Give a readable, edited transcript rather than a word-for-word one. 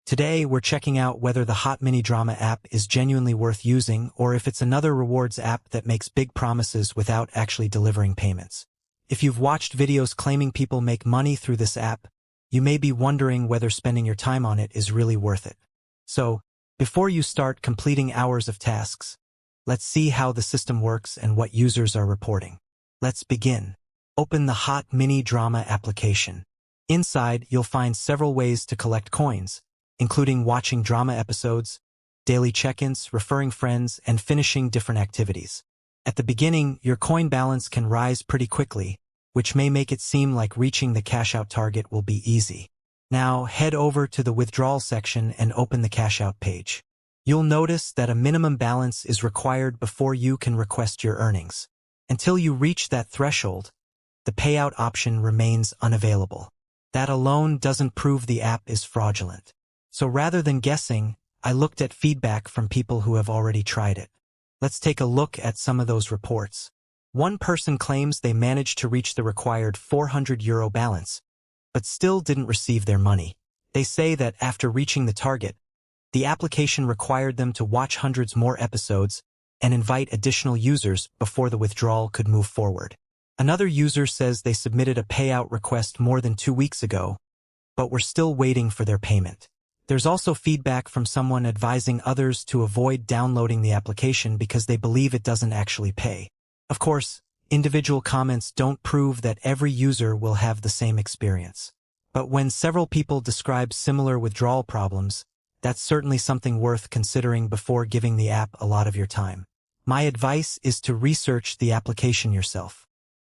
Today, we're checking out whether the HotMiniDrama app is genuinely worth using or if it's another rewards app that makes big promises without actually delivering payments. If you've watched videos claiming people make money through this app, you may be wondering whether spending your time on it is really worth it. So, before you start completing hours of tasks, let's see how the system works and what users are reporting. Let's begin. Open the HotMiniDrama application. Inside, you'll find several ways to collect coins, including watching drama episodes, daily check-ins, referring friends, and finishing different activities. At the beginning, your coin balance can rise pretty quickly, which may make it seem like reaching the cash-out target will be easy. Now, head over to the withdrawal section and open the cash-out page. You'll notice that a minimum balance is required before you can request your earnings. Until you reach that threshold, the payout option remains unavailable. That alone doesn't prove the app is fraudulent. So rather than guessing, I looked at feedback from people who have already tried it. Let's take a look at some of those reports. One person claims they managed to reach the required €400 balance, but still didn't receive their money. They say that after reaching the target, the application required them to watch hundreds more episodes and invite additional users before the withdrawal could move forward. Another user says they submitted a payout request more than 2 weeks ago, but were still waiting for their payment. There's also feedback from someone advising others to avoid downloading the application because they believe it doesn't actually pay. Of course, individual comments don't prove that every user will have the same experience. But when several people describe similar withdrawal problems, that's certainly something worth considering before giving the app a lot of your time. My advice is to research the application yourself.